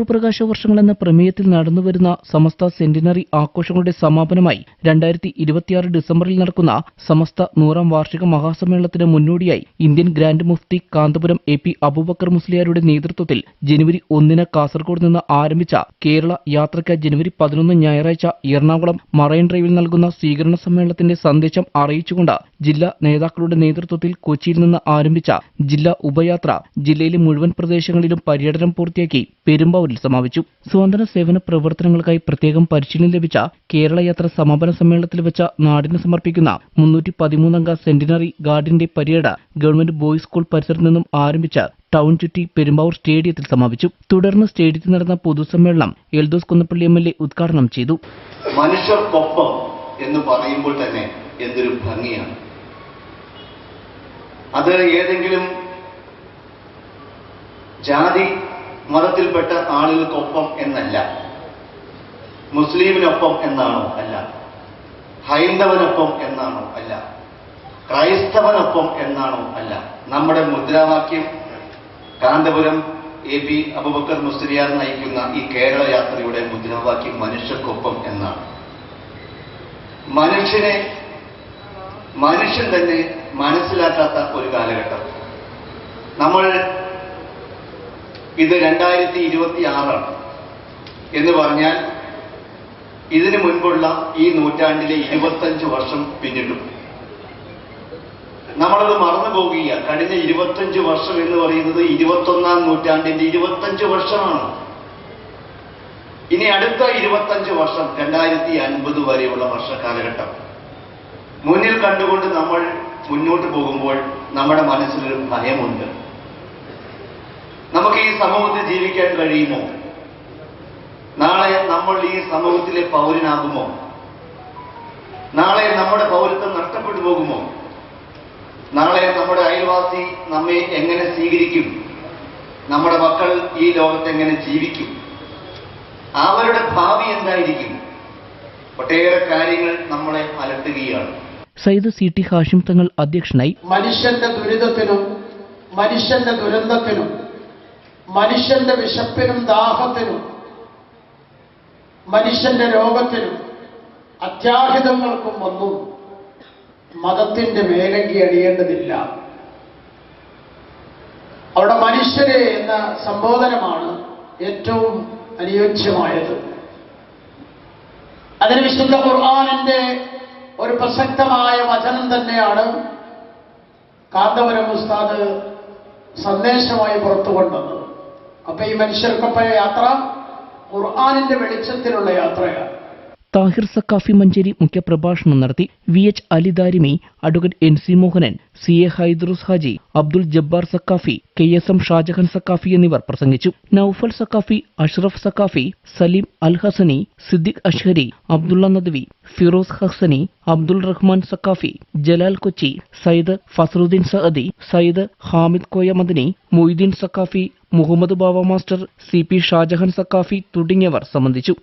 സൂര്യപ്രകാശ വർഷങ്ങൾ എന്ന പ്രമേയത്തിൽ നടന്നുവരുന്ന സമസ്ത സെന്റിനറി ആഘോഷങ്ങളുടെ സമാപനമായി 2026 ഡിസംബറിൽ നടക്കുന്ന സമസ്ത 100ാം വാർഷിക മഹാസമ്മേളനത്തിന് മുന്നോടിയായി ഇന്ത്യൻ ഗ്രാൻഡ് മുഫ്തി കാന്തപുരം AP അബൂബക്കർ മുസ്ലിയാരുടെ നേതൃത്വത്തിൽ ജനുവരി 1-ന് കാസർഗോഡ് നിന്ന് ആരംഭിച്ച കേരള യാത്രയ്ക്ക് ജനുവരി 11 ഞായറാഴ്ച എറണാകുളം മറൈൻ ഡ്രൈവിൽ നൽകുന്ന സ്വീകരണ സമ്മേളനത്തിന്റെ സന്ദേശം അറിയിച്ചുകൊണ്ട് ജില്ലാ നേതാക്കളുടെ നേതൃത്വത്തിൽ കൊച്ചിയിൽ നിന്ന് ആരംഭിച്ച ജില്ലാ ഉപയാത്ര ജില്ലയിലെ മുഴുവൻ പ്രദേശങ്ങളിലും പര്യടനം പൂർത്തിയാക്കി പെരുമ്പാവൂരിൽ സമാപിച്ചു. സ്വാതന്ത്ര്യ സേവന പ്രവർത്തനങ്ങൾക്കായി പ്രത്യേകം പരിശീലനം ലഭിച്ച കേരള യാത്ര സമാപന സമ്മേളനത്തിൽ വെച്ച നാടിന് സമർപ്പിക്കുന്ന 313-അംഗ സെന്റിനറി ഗാർഡിന്റെ പരേഡ് ഗവൺമെന്റ് ബോയ്സ് സ്കൂൾ പരിസരത്ത് നിന്നും ആരംഭിച്ച ടൗൺ ചുറ്റി പെരുമ്പാവൂർ സ്റ്റേഡിയത്തിൽ സമാപിച്ചു. തുടർന്ന് സ്റ്റേഡിയത്തിൽ നടന്ന പൊതുസമ്മേളനം എൽദോസ് കുന്നപ്പള്ളി MLA ഉദ്ഘാടനം ചെയ്തു. മനുഷ്യർക്കൊപ്പം എന്ന് പറയുമ്പോൾ തന്നെ എന്തൊരു ഭംഗിയാണ്. അത് ഏതെങ്കിലും ജാതി മതത്തിൽപ്പെട്ട ആളുകൾക്കൊപ്പം എന്നല്ല, മുസ്ലിമിനൊപ്പം എന്നാണോ അല്ല, ഹൈന്ദവനൊപ്പം എന്നാണോ അല്ല, ക്രൈസ്തവനൊപ്പം എന്നാണോ അല്ല. നമ്മുടെ മുദ്രാവാക്യം കാന്തപുരം AP അബൂബക്കർ മുസ്ലിയാർ നയിക്കുന്ന ഈ കേരള യാത്രയുടെ മുദ്രാവാക്യം മനുഷ്യർക്കൊപ്പം എന്നാണ്. മനുഷ്യൻ തന്നെ മനസ്സിലാക്കാത്ത ഒരു കാലഘട്ടം. നമ്മൾ ഇത് 2026 എന്ന് പറഞ്ഞാൽ ഇതിനു മുൻപുള്ള ഈ നൂറ്റാണ്ടിലെ 25 വർഷം പിന്നിട്ടു. നമ്മളത് മറന്നു പോകുകയാണ്. കഴിഞ്ഞ 25 വർഷം എന്ന് പറയുന്നത് 21ാം നൂറ്റാണ്ടിന്റെ 25 വർഷമാണ്. ഇനി അടുത്ത 25 വർഷം 2050 വരെയുള്ള വർഷക്കാലഘട്ടം മുന്നിൽ കണ്ടുകൊണ്ട് നമ്മൾ മുന്നോട്ട് പോകുമ്പോൾ നമ്മുടെ മനസ്സിലൊരു ഭയമുണ്ട്. നമുക്ക് ഈ സമൂഹത്തിൽ ജീവിക്കാൻ കഴിയുമോ? നാളെ നമ്മൾ ഈ സമൂഹത്തിലെ പൗരനാകുമോ? നാളെ നമ്മുടെ പൗരത്വം നഷ്ടപ്പെട്ടു പോകുമോ? നാളെ നമ്മുടെ അയൽവാസി നമ്മെ എങ്ങനെ സ്വീകരിക്കും? നമ്മുടെ മക്കൾ ഈ ലോകത്ത് എങ്ങനെ ജീവിക്കും? അവരുടെ ഭാവി എന്തായിരിക്കും? ഒട്ടേറെ കാര്യങ്ങൾ നമ്മളെ അലട്ടുകയാണ്. സയ്യിദ് CT ഹാഷിം തങ്ങൾ അധ്യക്ഷനായി. മനുഷ്യന്റെ ദുരിതത്തിനും മനുഷ്യന്റെ ദുരന്തത്തിനും മനുഷ്യന്റെ വിശപ്പിനും ദാഹത്തിനും മനുഷ്യന്റെ രോഗത്തിനും അത്യാഹിതങ്ങൾക്കും ഒന്നും മതത്തിന്റെ മേലങ്കി അണിയേണ്ടതില്ല. അവിടെ മനുഷ്യരെ എന്ന സംബോധനമാണ് ഏറ്റവും അനുയോജ്യമായത്. അതിന് വിശുദ്ധ ഖുർആനിന്റെ ഒരു പ്രസക്തമായ വചനം തന്നെയാണ് കാന്തപുരം ഉസ്താദ് സന്ദേശമായി പുറത്തു കൊണ്ടത്. അപ്പൊ ഈ മനുഷ്യർക്കൊപ്പം യാത്ര ഖുർആനിന്റെ വെളിച്ചത്തിലുള്ള യാത്രയാണ്. താഹിർ സക്കാഫി മഞ്ചേരി മുഖ്യപ്രഭാഷണം നടത്തി. VH Ali Darimi, advocate NC Mohanan, CA Haidrus Haji, Abdul Jabbar Saqafi, KSM Shajahan Saqafi എന്നിവർ പ്രസംഗിച്ചു. നൌഫൽ സക്കാഫി, അഷ്റഫ് സക്കാഫി, സലീം അൽ ഹസനി, സിദ്ദിഖ് അഷ്ഹരി, അബ്ദുള്ള നദ്വി, ഫിറോസ് ഹസനി, അബ്ദുൾ റഹ്മാൻ സക്കാഫി, ജലാൽ കൊച്ചി, സയ്യിദ് ഫസറുദ്ദീൻ സഅദി, സയ്യിദ് ഹാമിദ് കോയ മദനി, മൊയ്തീൻ സക്കാഫി, മുഹമ്മദ് ബാവ മാസ്റ്റർ, CP ഷാജഹാൻ സക്കാഫി തുടങ്ങിയവർ സംബന്ധിച്ചു.